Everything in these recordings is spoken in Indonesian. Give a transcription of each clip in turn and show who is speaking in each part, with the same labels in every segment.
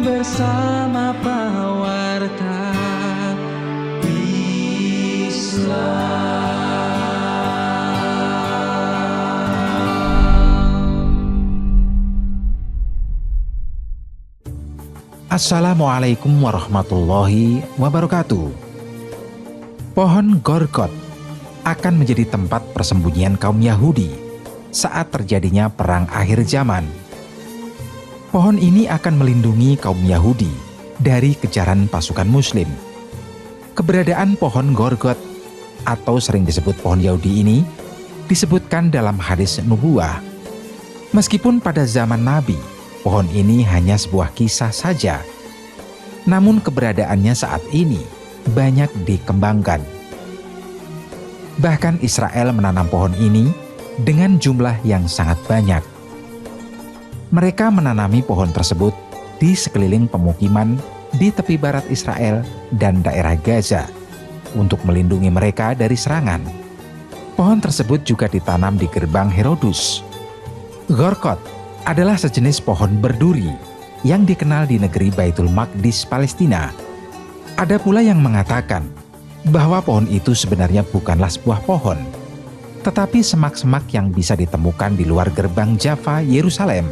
Speaker 1: bersama pewarta
Speaker 2: Assalamualaikum warahmatullahi wabarakatuh. Pohon Gorgot akan menjadi tempat persembunyian kaum Yahudi saat terjadinya perang akhir zaman. Pohon ini akan melindungi kaum Yahudi dari kejaran pasukan Muslim. Keberadaan pohon Gorgot atau sering disebut pohon Yahudi ini disebutkan dalam hadis nubuwah. Meskipun pada zaman Nabi, pohon ini hanya sebuah kisah saja. Namun keberadaannya saat ini banyak dikembangkan. Bahkan Israel menanam pohon ini dengan jumlah yang sangat banyak. Mereka menanami pohon tersebut di sekeliling pemukiman di tepi barat Israel dan daerah Gaza untuk melindungi mereka dari serangan. Pohon tersebut juga ditanam di gerbang Herodus. Gorgot adalah sejenis pohon berduri yang dikenal di negeri Baitul Maqdis, Palestina. Ada pula yang mengatakan bahwa pohon itu sebenarnya bukanlah sebuah pohon, tetapi semak-semak yang bisa ditemukan di luar gerbang Jaffa, Yerusalem.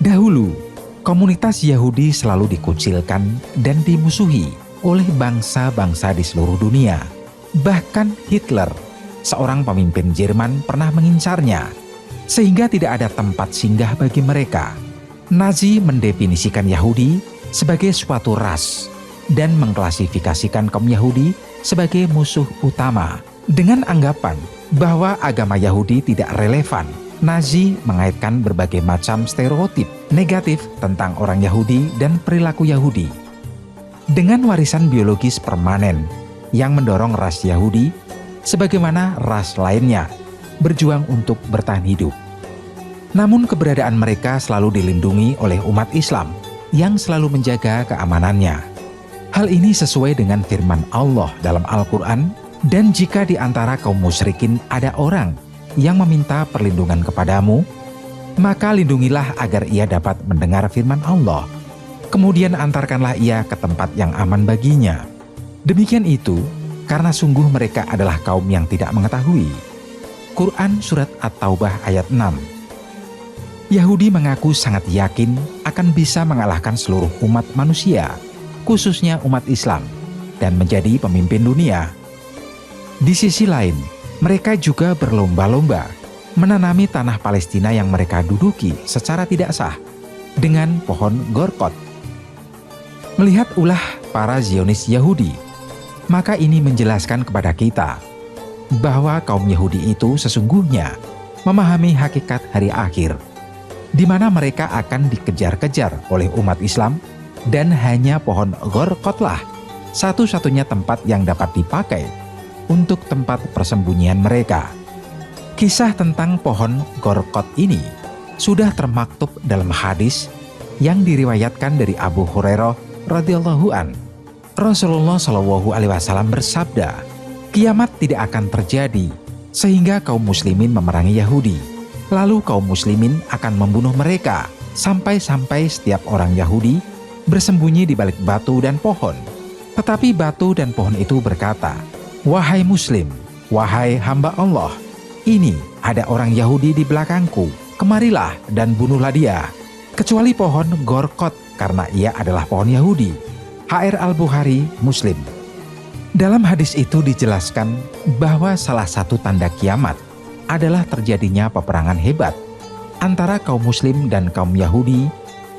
Speaker 2: Dahulu, komunitas Yahudi selalu dikucilkan dan dimusuhi oleh bangsa-bangsa di seluruh dunia. Bahkan Hitler, seorang pemimpin Jerman, pernah mengincarnya, sehingga tidak ada tempat singgah bagi mereka. Nazi mendefinisikan Yahudi sebagai suatu ras dan mengklasifikasikan kaum Yahudi sebagai musuh utama. Dengan anggapan bahwa agama Yahudi tidak relevan, Nazi mengaitkan berbagai macam stereotip negatif tentang orang Yahudi dan perilaku Yahudi. Dengan warisan biologis permanen yang mendorong ras Yahudi, sebagaimana ras lainnya, berjuang untuk bertahan hidup. Namun keberadaan mereka selalu dilindungi oleh umat Islam yang selalu menjaga keamanannya. Hal ini sesuai dengan firman Allah dalam Al-Quran, dan jika di antara kaum musyrikin ada orang yang meminta perlindungan kepadamu, maka lindungilah agar ia dapat mendengar firman Allah. Kemudian antarkanlah ia ke tempat yang aman baginya. Demikian itu karena sungguh mereka adalah kaum yang tidak mengetahui. Quran Surat At-Taubah ayat 6. Yahudi mengaku sangat yakin akan bisa mengalahkan seluruh umat manusia, khususnya umat Islam, dan menjadi pemimpin dunia. Di sisi lain, mereka juga berlomba-lomba menanami tanah Palestina yang mereka duduki secara tidak sah dengan pohon Gorgot. Melihat ulah para Zionis Yahudi, maka ini menjelaskan kepada kita bahwa kaum Yahudi itu sesungguhnya memahami hakikat hari akhir, di mana mereka akan dikejar-kejar oleh umat Islam, dan hanya pohon Gorgotlah satu-satunya tempat yang dapat dipakai untuk tempat persembunyian mereka. Kisah tentang pohon Gorgot ini sudah termaktub dalam hadis yang diriwayatkan dari Abu Hurairah radhiyallahu an. Rasulullah Shallallahu alaihi wasallam bersabda, "Kiamat tidak akan terjadi sehingga kaum muslimin memerangi Yahudi. Lalu kaum muslimin akan membunuh mereka sampai-sampai setiap orang Yahudi bersembunyi di balik batu dan pohon. Tetapi batu dan pohon itu berkata, 'Wahai muslim, wahai hamba Allah, ini ada orang Yahudi di belakangku, kemarilah dan bunuhlah dia, kecuali pohon Gorgot karena ia adalah pohon Yahudi.'" HR Al-Bukhari, Muslim. Dalam hadis itu dijelaskan bahwa salah satu tanda kiamat adalah terjadinya peperangan hebat antara kaum Muslim dan kaum Yahudi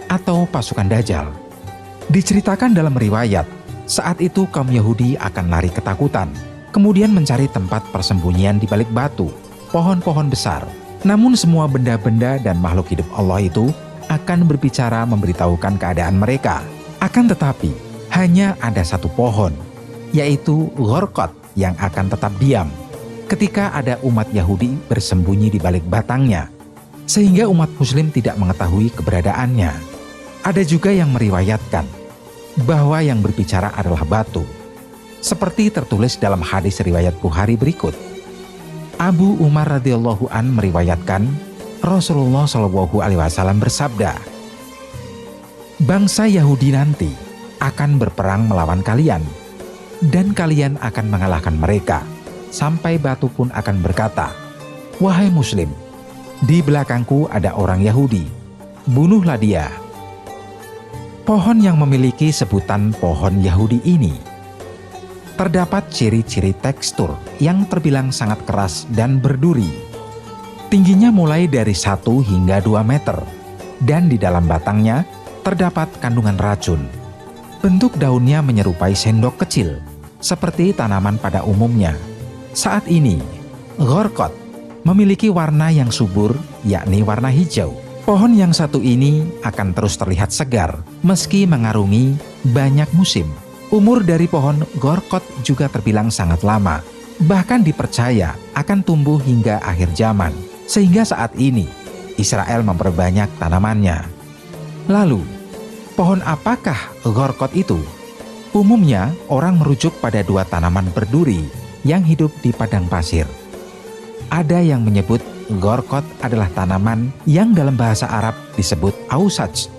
Speaker 2: atau pasukan Dajjal. Diceritakan dalam riwayat, saat itu kaum Yahudi akan lari ketakutan, kemudian mencari tempat persembunyian di balik batu, pohon-pohon besar. Namun semua benda-benda dan makhluk hidup Allah itu akan berbicara memberitahukan keadaan mereka. Akan tetapi, hanya ada satu pohon, yaitu Gorgot, yang akan tetap diam ketika ada umat Yahudi bersembunyi di balik batangnya, sehingga umat Muslim tidak mengetahui keberadaannya. Ada juga yang meriwayatkan bahwa yang berbicara adalah batu, seperti tertulis dalam hadis riwayat Bukhari berikut. Abu Umar radhiyallahu an meriwayatkan Rasulullah Shallallahu alaihi wasallam bersabda, Bangsa Yahudi nanti akan berperang melawan kalian, dan kalian akan mengalahkan mereka, sampai batu pun akan berkata, "Wahai Muslim, di belakangku ada orang Yahudi, bunuhlah dia." Pohon yang memiliki sebutan pohon Yahudi ini terdapat ciri-ciri tekstur yang terbilang sangat keras dan berduri. Tingginya mulai dari 1 hingga 2 meter, dan di dalam batangnya terdapat kandungan racun. Bentuk daunnya menyerupai sendok kecil, seperti tanaman pada umumnya. Saat ini, gorkot memiliki warna yang subur, yakni warna hijau. Pohon yang satu ini akan terus terlihat segar, meski mengarungi banyak musim. Umur dari pohon gorkot juga terbilang sangat lama, bahkan dipercaya akan tumbuh hingga akhir zaman, sehingga saat ini Israel memperbanyak tanamannya. Lalu, pohon apakah gorkot itu? Umumnya, orang merujuk pada 2 tanaman berduri yang hidup di padang pasir. Ada yang menyebut gorkot adalah tanaman yang dalam bahasa Arab disebut ausaj.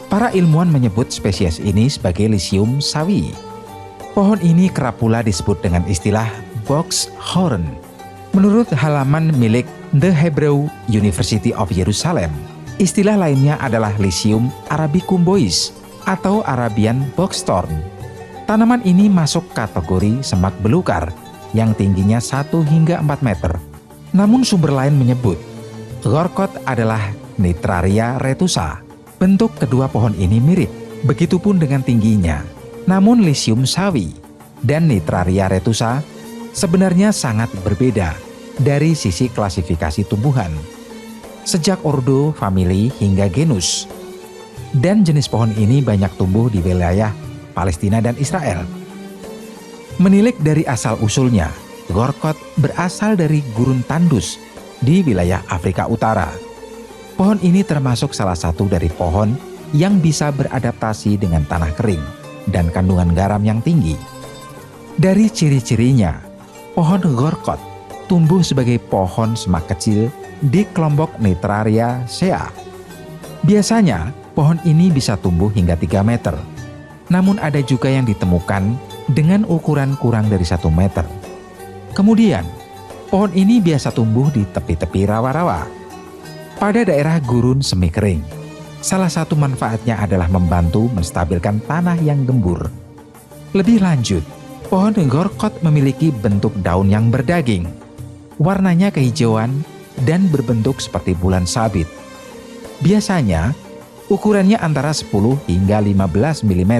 Speaker 2: Para ilmuwan menyebut spesies ini sebagai Lycium sawi. Pohon ini kerap pula disebut dengan istilah boxhorn. Menurut halaman milik The Hebrew University of Jerusalem, istilah lainnya adalah Lycium arabicum bois atau Arabian boxthorn. Tanaman ini masuk kategori semak belukar yang tingginya 1 hingga 4 meter. Namun sumber lain menyebut gorkot adalah Nitraria retusa. Bentuk kedua pohon ini mirip, begitupun dengan tingginya. Namun Lycium sawi dan Nitraria retusa sebenarnya sangat berbeda dari sisi klasifikasi tumbuhan, sejak ordo, famili, hingga genus. Dan jenis pohon ini banyak tumbuh di wilayah Palestina dan Israel. Menilik dari asal-usulnya, gorkot berasal dari gurun tandus di wilayah Afrika Utara. Pohon ini termasuk salah satu dari pohon yang bisa beradaptasi dengan tanah kering dan kandungan garam yang tinggi. Dari ciri-cirinya, pohon gorkot tumbuh sebagai pohon semak kecil di kelompok Nitraria sea. Biasanya, pohon ini bisa tumbuh hingga 3 meter. Namun ada juga yang ditemukan dengan ukuran kurang dari 1 meter. Kemudian, pohon ini biasa tumbuh di tepi-tepi rawa-rawa. Pada daerah gurun semi kering, salah satu manfaatnya adalah membantu menstabilkan tanah yang gembur. Lebih lanjut, pohon gorkot memiliki bentuk daun yang berdaging. Warnanya kehijauan dan berbentuk seperti bulan sabit. Biasanya, ukurannya antara 10 hingga 15 mm.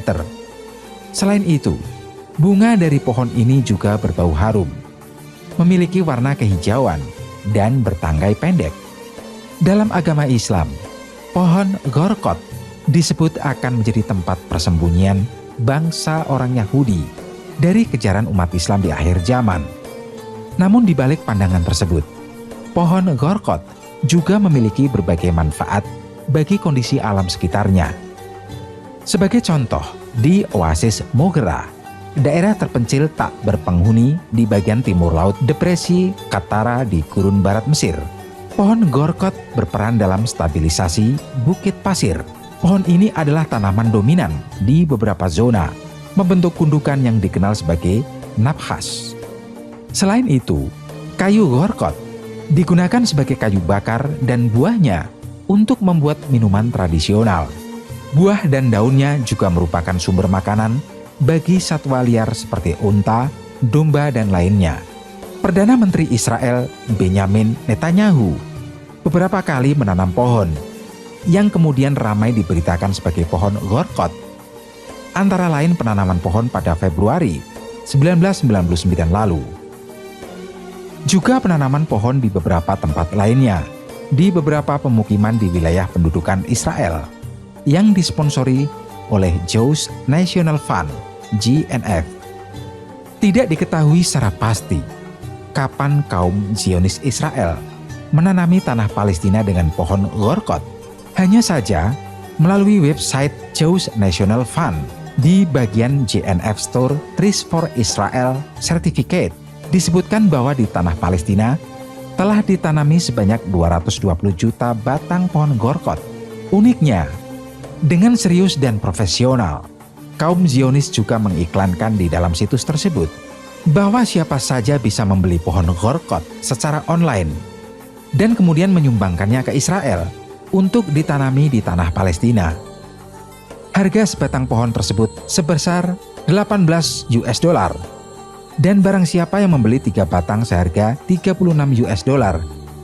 Speaker 2: Selain itu, bunga dari pohon ini juga berbau harum, memiliki warna kehijauan, dan bertangkai pendek. Dalam agama Islam, pohon gorkot disebut akan menjadi tempat persembunyian bangsa orang Yahudi dari kejaran umat Islam di akhir zaman. Namun di balik pandangan tersebut, pohon gorkot juga memiliki berbagai manfaat bagi kondisi alam sekitarnya. Sebagai contoh, di oasis Moghera, daerah terpencil tak berpenghuni di bagian timur laut depresi Qattara di gurun barat Mesir, pohon gorkot berperan dalam stabilisasi bukit pasir. Pohon ini adalah tanaman dominan di beberapa zona, membentuk gundukan yang dikenal sebagai nabhas. Selain itu, kayu gorkot digunakan sebagai kayu bakar dan buahnya untuk membuat minuman tradisional. Buah dan daunnya juga merupakan sumber makanan bagi satwa liar seperti unta, domba, dan lainnya. Perdana Menteri Israel Benyamin Netanyahu beberapa kali menanam pohon yang kemudian ramai diberitakan sebagai pohon gorkot. Antara lain penanaman pohon pada Februari 1999 lalu. Juga penanaman pohon di beberapa tempat lainnya, di beberapa pemukiman di wilayah pendudukan Israel yang disponsori oleh Jewish National Fund (JNF). Tidak diketahui secara pasti kapan kaum Zionis Israel menanami tanah Palestina dengan pohon gorkot. Hanya saja melalui website Jewish National Fund di bagian JNF Store Trees for Israel Certificate disebutkan bahwa di tanah Palestina telah ditanami sebanyak 220 juta batang pohon gorkot. Uniknya, Dengan serius dan profesional, kaum Zionis juga mengiklankan di dalam situs tersebut bahwa siapa saja bisa membeli pohon Gorkot secara online dan kemudian menyumbangkannya ke Israel untuk ditanami di tanah Palestina. Harga sebatang pohon tersebut sebesar $18 dan barang siapa yang membeli 3 batang seharga $36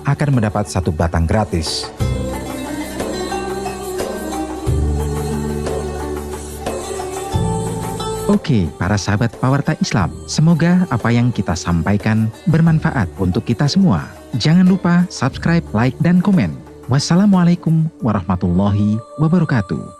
Speaker 2: akan mendapat 1 batang gratis. Oke, para sahabat Pewarta Islam, semoga apa yang kita sampaikan bermanfaat untuk kita semua. Jangan lupa subscribe, like, dan komen. Wassalamualaikum warahmatullahi wabarakatuh.